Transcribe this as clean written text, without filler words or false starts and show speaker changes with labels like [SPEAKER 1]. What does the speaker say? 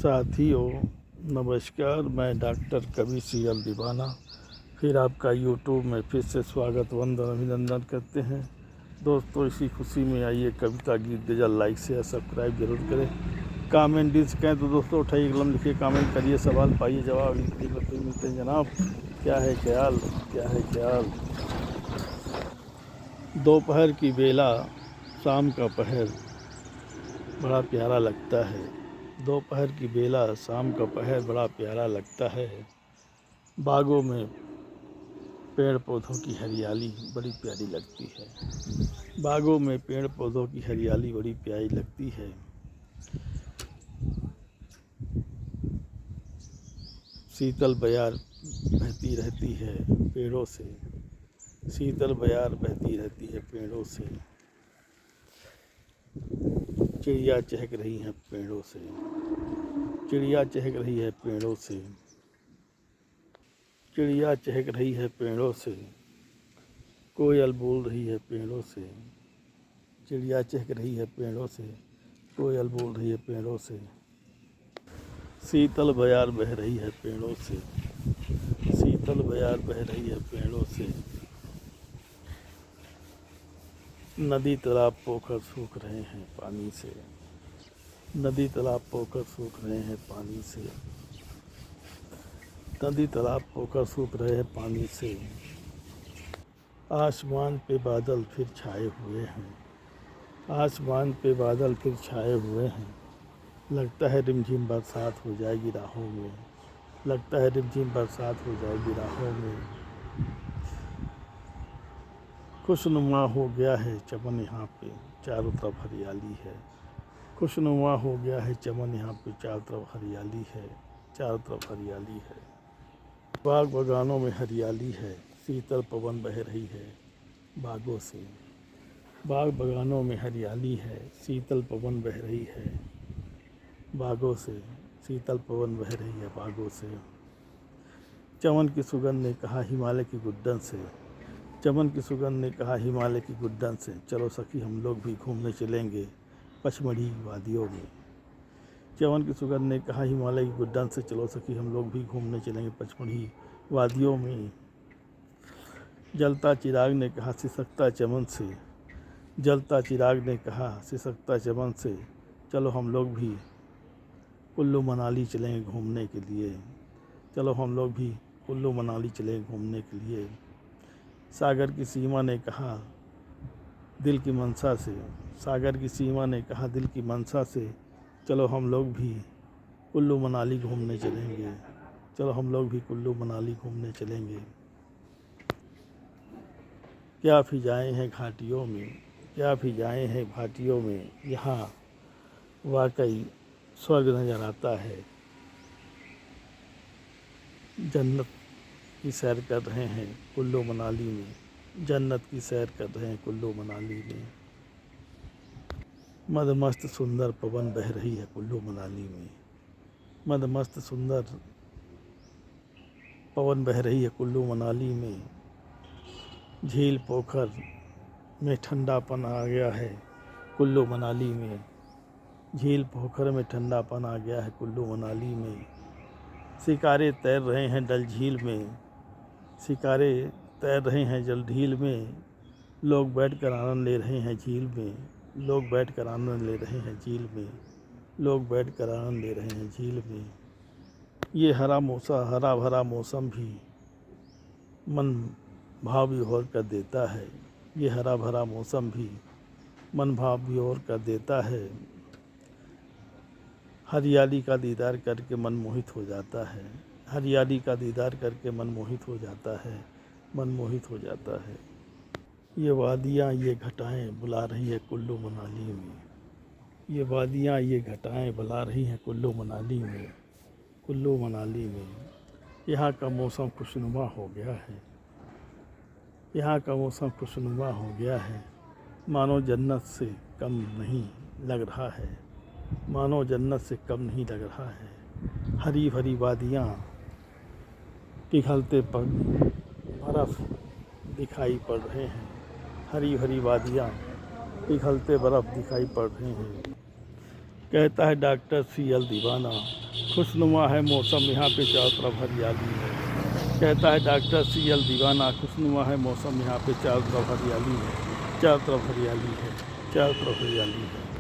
[SPEAKER 1] साथियों नमस्कार, मैं डॉक्टर कवि सीएल दीवाना फिर आपका यूट्यूब में फिर से स्वागत वंदन अभिनंदन करते हैं। दोस्तों, इसी खुशी में आइए कविता गीत गजल लाइक शेयर सब्सक्राइब जरूर करें। कमेंट दे सकें तो दोस्तों उठाइए कलम लिखिए, कमेंट करिए, सवाल पाइए जवाब मिलते हैं जनाब। क्या है ख्याल, क्या है ख्याल। दोपहर की बेला शाम का पहर बड़ा प्यारा लगता है। दोपहर की बेला शाम का पहर बड़ा प्यारा लगता है। बागों में पेड़ पौधों की हरियाली बड़ी प्यारी लगती है। बागों में पेड़ पौधों की हरियाली बड़ी प्यारी लगती है। शीतल बयार बहती रहती है पेड़ों से, शीतल बयार बहती रहती है पेड़ों से। चिड़िया चहक रही है पेड़ों से, चिड़िया चहक रही है पेड़ों से, चिड़िया चहक रही है पेड़ों से। कोयल बोल रही है पेड़ों से, चिड़िया चहक रही है पेड़ों से, कोयल बोल रही है पेड़ों से। शीतल बयार बह रही है पेड़ों से, शीतल बयार बह रही है पेड़ों से। नदी तालाब पोखर सूख रहे हैं पानी से, नदी तालाब पोखर सूख रहे हैं पानी से, नदी तालाब पोखर सूख रहे हैं पानी से। आसमान पे बादल फिर छाए हुए हैं, आसमान पे बादल फिर छाए हुए हैं। लगता है रिमझिम बरसात हो जाएगी राहों में, लगता है रिमझिम बरसात हो जाएगी राहों में। खुशनुमा हो गया है चमन यहाँ पे, चारों तरफ हरियाली है। खुशनुमा हो गया है चमन यहाँ पे, चारों तरफ हरियाली है, चारों तरफ हरियाली है। बाग बगानों में हरियाली है, शीतल पवन बह रही है बागों से। बाग बगानों में हरियाली है, शीतल पवन बह रही है बागों से, शीतल पवन बह रही है बागों से। चमन की सुगंध ने कहा हिमालय की गुड्डन से, चमन की सुगंध ने कहा हिमालय की गुड्डन से, चलो सखी हम लोग भी घूमने चलेंगे पचमढ़ी वादियों में। चमन की सुगंध ने कहा हिमालय की गुड्डन से, चलो सखी हम लोग भी घूमने चलेंगे पचमढ़ी वादियों में। जलता चिराग ने कहा सिसकता चमन से, जलता चिराग ने कहा सिसकता चमन से, चलो हम लोग भी कुल्लू मनाली चलेंगे घूमने के लिए, चलो हम लोग भी कुल्लू मनाली चलेंगे घूमने के लिए। सागर की सीमा ने कहा दिल की मनसा से, सागर की सीमा ने कहा दिल की मनसा से, चलो हम लोग भी कुल्लू मनाली घूमने चलेंगे, चलो हम लोग भी कुल्लू मनाली घूमने चलेंगे। क्या फिजाएं हैं घाटियों में, क्या फिजाएं हैं घाटियों में, यहाँ वाकई स्वर्ग नज़र आता है। जन्नत की सैर कर रहे हैं कुल्लू मनाली में, जन्नत की सैर कर रहे हैं कुल्लू मनाली में। मदमस्त सुंदर पवन बह रही है कुल्लू मनाली में, मदमस्त सुंदर पवन बह रही है कुल्लू मनाली में। झील पोखर में ठंडापन आ गया है कुल्लू मनाली में, झील पोखर में ठंडापन आ गया है कुल्लू मनाली में। शिकारे तैर रहे हैं डल झील में, शिकारे तैर रहे हैं जल झील में। लोग बैठकर आनंद ले रहे हैं झील में, लोग बैठकर आनंद ले रहे हैं झील में, लोग बैठकर आनंद ले रहे हैं झील में। ये हरा भरा मौसम भी मन भाव विभोर कर देता है, ये हरा भरा मौसम भी मन भाव विभोर कर देता है। हरियाली का दीदार करके मन मोहित हो जाता है, हरियाली का दीदार करके मन मोहित हो जाता है, मन मोहित हो जाता है। ये वादियाँ ये घटाएं बुला रही है कुल्लू मनाली में, ये वादियाँ ये घटाएं बुला रही हैं कुल्लू मनाली में, कुल्लू मनाली में। यहाँ का मौसम खुशनुमा हो गया है, यहाँ का मौसम खुशनुमा हो गया है। मानो जन्नत से कम नहीं लग रहा है, मानो जन्नत से कम नहीं लग रहा है। हरी भरी वादियाँ पिघलते पर बर्फ़ दिखाई पड़ रहे हैं, हरी भरी वादियाँ पिघलते बर्फ़ दिखाई पड़ रहे हैं। کہتا ہے ڈاکٹر سی ایل دیوانہ خوشنما ہے موسم یہاں پہ چاروں طرف ہریالی ہے۔ کہتا ہے ڈاکٹر سی ایل دیوانہ خوشنما ہے موسم یہاں پہ چاروں طرف ہریالی ہے، چاروں طرف ہریالی ہے، چاروں طرف ہریالی ہے۔